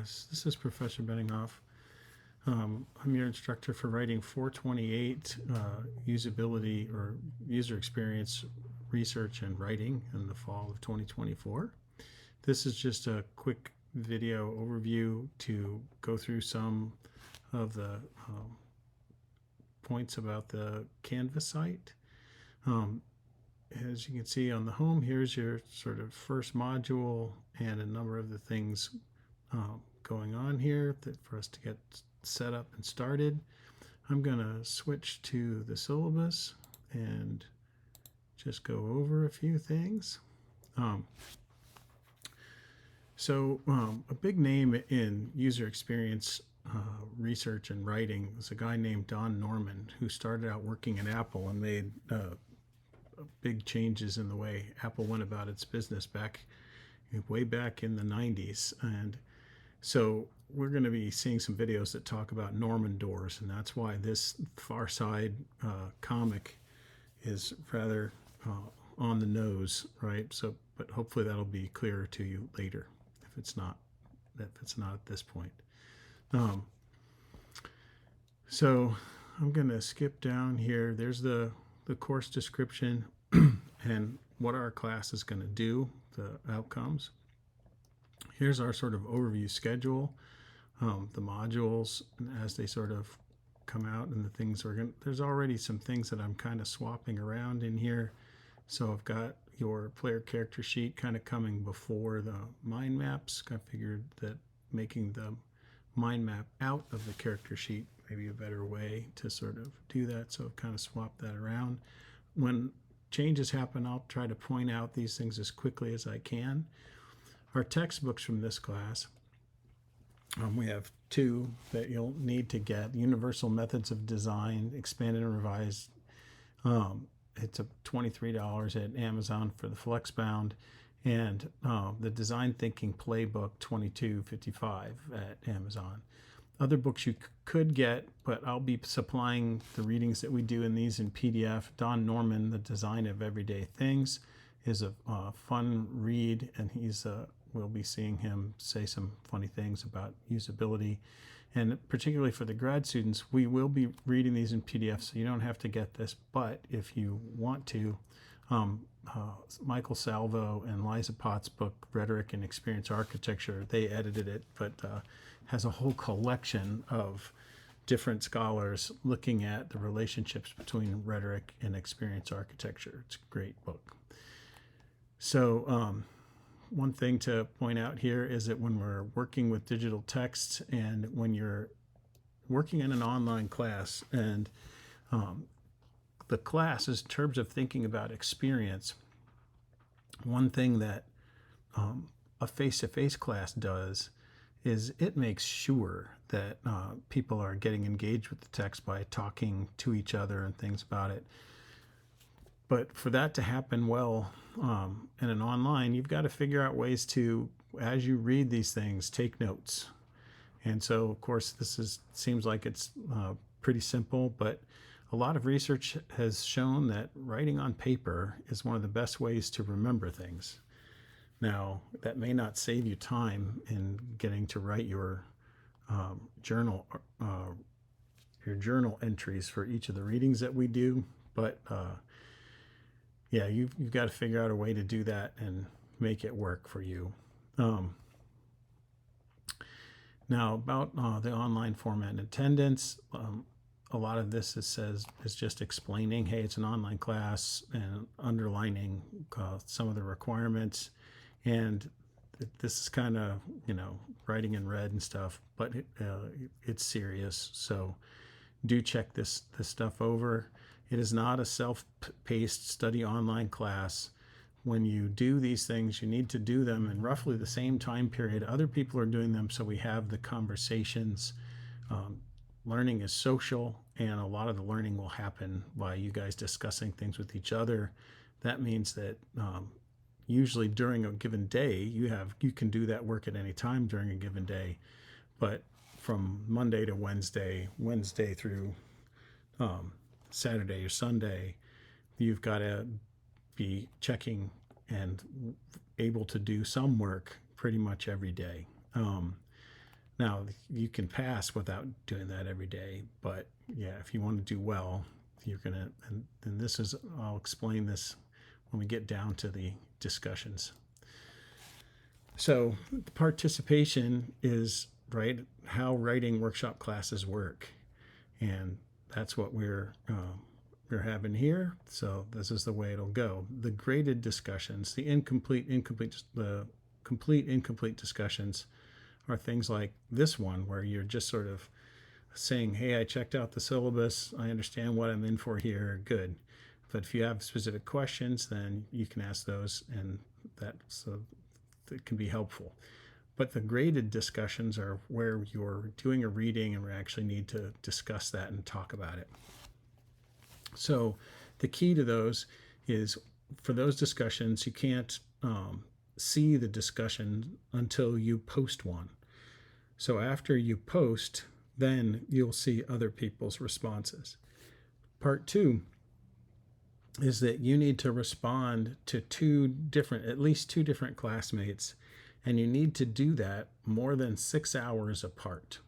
class. This is Professor Benninghoff. I'm your instructor for writing 428 usability or user experience research and writing in the fall of 2024. This is just a quick video overview to go through some of the points about the Canvas site. As you can see on the home, here's your sort of first module and a number of the things going on here for us to get set up and started. I'm going to switch to the syllabus and just go over a few things. A big name in user experience research and writing is a guy named Don Norman, who started out working at Apple and made big changes in the way Apple went about its business way back in the 90s. And so we're going to be seeing some videos that talk about Norman doors, and that's why this Far Side comic is rather on the nose, right? So, but hopefully that'll be clearer to you later if it's not at this point. So I'm going to skip down here. There's the course description and what our class is going to do, the outcomes. Here's our sort of overview schedule, the modules as they sort of come out, and the things there's already some things that I'm kind of swapping around in here. So I've got your player character sheet kind of coming before the mind maps. I figured that making the mind map out of the character sheet may be a better way to sort of do that. So I've kind of swapped that around. When changes happen, I'll try to point out these things as quickly as I can. Our textbooks from this class, we have two that you'll need to get: Universal Methods of Design, Expanded and Revised. It's $23 at Amazon for the Flexbound, and the Design Thinking Playbook, $22.55 at Amazon. Other books you could get, but I'll be supplying the readings that we do in these in PDF. Don Norman, The Design of Everyday Things, is a fun read, and we'll be seeing him say some funny things about usability. And particularly for the grad students, we will be reading these in PDF, so you don't have to get this. But if you want to, Michael Salvo and Liza Pott's book, Rhetoric and Experience Architecture, they edited it, but has a whole collection of different scholars looking at the relationships between rhetoric and experience architecture. It's a great book. So one thing to point out here is that when we're working with digital text and when you're working in an online class, and the class is in terms of thinking about experience, one thing that a face-to-face class does is it makes sure that people are getting engaged with the text by talking to each other and things about it. But for that to happen well in an online, you've got to figure out ways to, as you read these things, take notes. And so, of course, seems like it's pretty simple, but a lot of research has shown that writing on paper is one of the best ways to remember things. Now, that may not save you time in getting to write your journal entries for each of the readings that we do, but yeah, you've got to figure out a way to do that and make it work for you. Now, about the online format and attendance, a lot of this is just explaining, hey, it's an online class, and underlining some of the requirements. And this is kind of, writing in red and stuff, but it's serious. So do check this stuff over. It is not a self-paced study online class. When you do these things, you need to do them in roughly the same time period other people are doing them, so we have the conversations. Learning is social, and a lot of the learning will happen by you guys discussing things with each other. That means that usually during a given day, you can do that work at any time during a given day, but from Monday to Wednesday through Saturday or Sunday, you've got to be checking and able to do some work pretty much every day. Now, you can pass without doing that every day, but yeah, if you want to do well, you're going to, and this is, I'll explain this when we get down to the discussions. So the participation is, right, how writing workshop classes work. And that's what we're having here. So this is the way it'll go. The graded discussions, the complete, incomplete discussions are things like this one, where you're just sort of saying, hey, I checked out the syllabus. I understand what I'm in for here. Good. But if you have specific questions, then you can ask those, and that can be helpful. But the graded discussions are where you're doing a reading and we actually need to discuss that and talk about it. So the key to those is, for those discussions, you can't see the discussion until you post one. So after you post, then you'll see other people's responses. Part 2 is that you need to respond to at least two different classmates, and you need to do that more than 6 hours apart.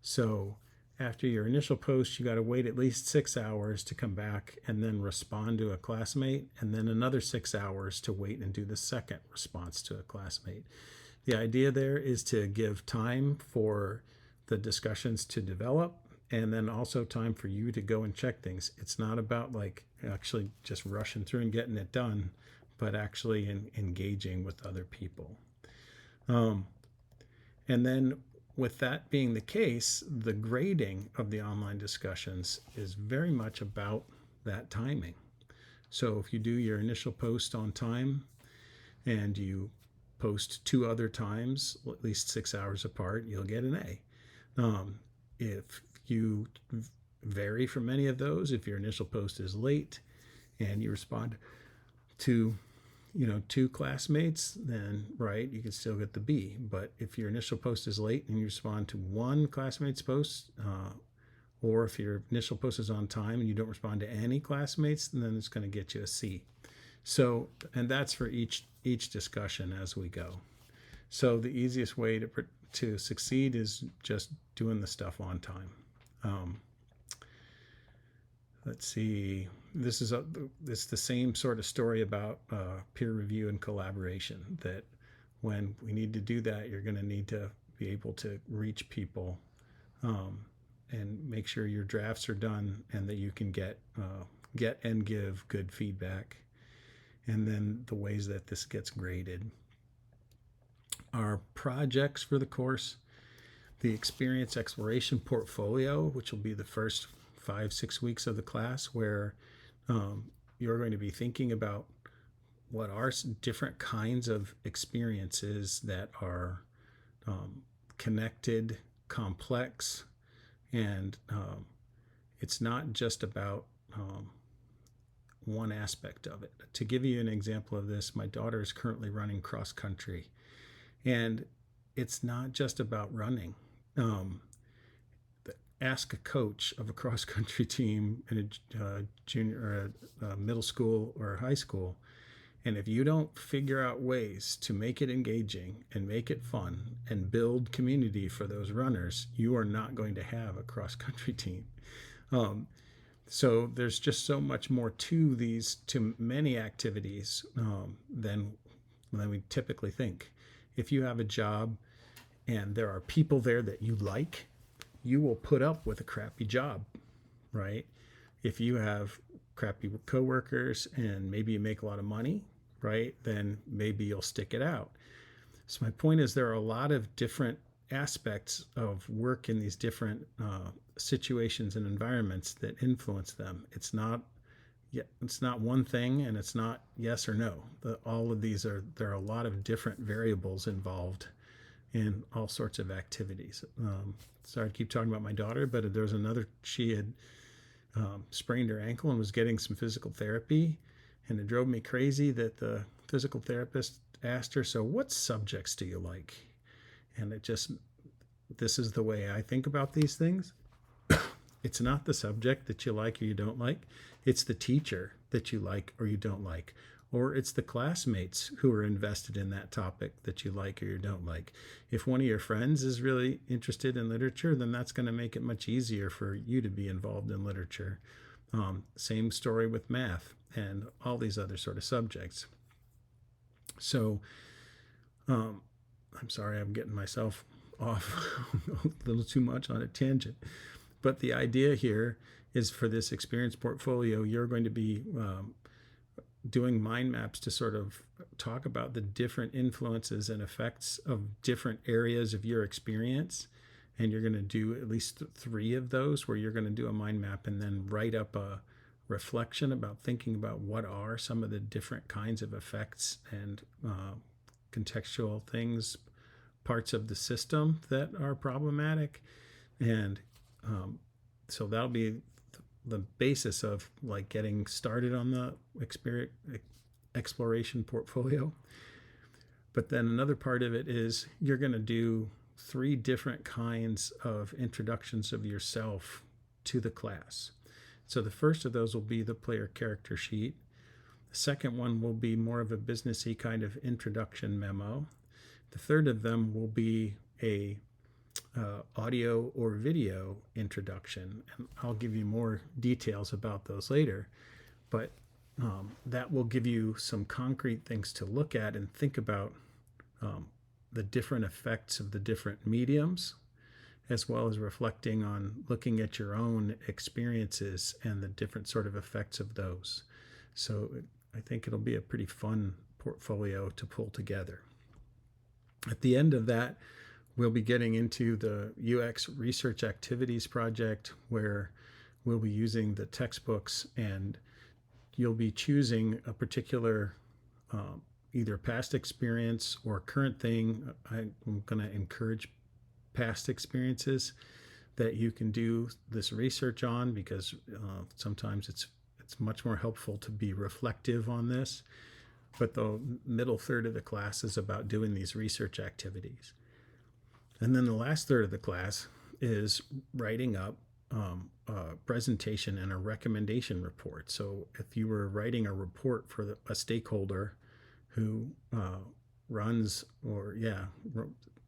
So after your initial post, you got to wait at least 6 hours to come back and then respond to a classmate, and then another 6 hours to wait and do the second response to a classmate. The idea there is to give time for the discussions to develop, and then also time for you to go and check things. It's not about like actually just rushing through and getting it done, but actually engaging with other people. And then with that being the case, the grading of the online discussions is very much about that timing. So if you do your initial post on time and you post 2 other times, at least 6 hours apart, you'll get an A. If you vary from any of those, if your initial post is late and you respond to 2 classmates, then right, you can still get the B. But if your initial post is late and you respond to 1 classmate's post, or if your initial post is on time and you don't respond to any classmates, then it's going to get you a C. So, and that's for each discussion as we go. So the easiest way to succeed is just doing the stuff on time. Let's see. This is the same sort of story about peer review and collaboration, that when we need to do that, you're going to need to be able to reach people and make sure your drafts are done and that you can get and give good feedback. And then the ways that this gets graded are projects for the course, the experience exploration portfolio, which will be the first 5-6 weeks of the class, where you're going to be thinking about what are different kinds of experiences that are connected, complex, and it's not just about one aspect of it. To give you an example of this, my daughter is currently running cross country, and it's not just about running. Ask a coach of a cross country team in a junior or a middle school or high school, and if you don't figure out ways to make it engaging and make it fun and build community for those runners, you are not going to have a cross country team. So there's just so much more to many activities than we typically think. If you have a job and there are people there that you like, you will put up with a crappy job, right? If you have crappy coworkers and maybe you make a lot of money, right, then maybe you'll stick it out. So my point is, there are a lot of different aspects of work in these different situations and environments that influence them. It's not one thing, and it's not yes or no. All of these there are a lot of different variables involved in all sorts of activities. Sorry to keep talking about my daughter, but there's another, she had sprained her ankle and was getting some physical therapy, and it drove me crazy that the physical therapist asked her, so what subjects do you like? And this is the way I think about these things. It's not the subject that you like or you don't like. It's the teacher that you like or you don't like. or it's the classmates who are invested in that topic that you like or you don't like. If one of your friends is really interested in literature, then that's going to make it much easier for you to be involved in literature. Same story with math and all these other sort of subjects. So I'm sorry, I'm getting myself off a little too much on a tangent. But the idea here is for this experience portfolio, you're going to be doing mind maps to sort of talk about the different influences and effects of different areas of your experience. And you're going to do at least 3 of those where you're going to do a mind map and then write up a reflection about thinking about what are some of the different kinds of effects and contextual things, parts of the system that are problematic. And so that'll be the basis of like getting started on the exploration portfolio. But then another part of it is you're going to do 3 different kinds of introductions of yourself to the class. So the first of those will be the player character sheet. The second one will be more of a businessy kind of introduction memo. The third of them will be a audio or video introduction, and I'll give you more details about those later. But that will give you some concrete things to look at and think about the different effects of the different mediums, as well as reflecting on looking at your own experiences and the different sort of effects of those. So I think it'll be a pretty fun portfolio to pull together. At the end of that, we'll be getting into the UX research activities project, where we'll be using the textbooks, and you'll be choosing a particular either past experience or current thing. I'm going to encourage past experiences that you can do this research on, because sometimes it's much more helpful to be reflective on this. But the middle third of the class is about doing these research activities. And then the last third of the class is writing up a presentation and a recommendation report. So if you were writing a report for a stakeholder who runs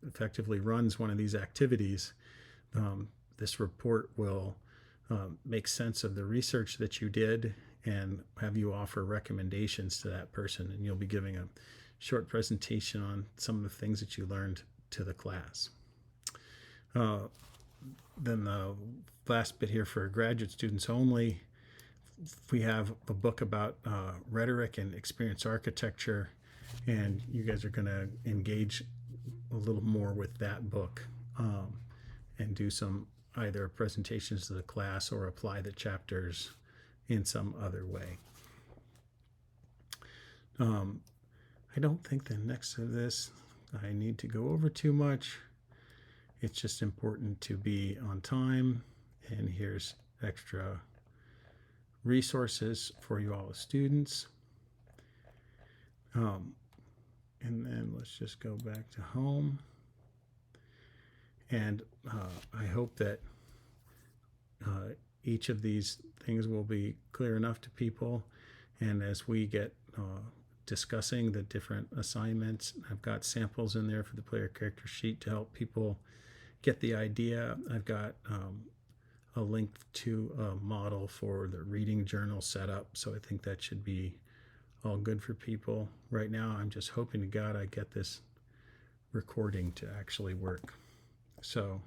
effectively runs one of these activities, this report will make sense of the research that you did and have you offer recommendations to that person. And you'll be giving a short presentation on some of the things that you learned to the class. Then the last bit here for graduate students only, we have a book about rhetoric and experience architecture, and you guys are going to engage a little more with that book and do some either presentations to the class or apply the chapters in some other way. I don't think the next of this I need to go over too much. It's just important to be on time, and here's extra resources for you all as students. And then let's just go back to home. And I hope that each of these things will be clear enough to people. And as we get discussing the different assignments, I've got samples in there for the player character sheet to help people get the idea. I've got a link to a model for the reading journal setup. So I think that should be all good for people. Right now, I'm just hoping to God I get this recording to actually work. So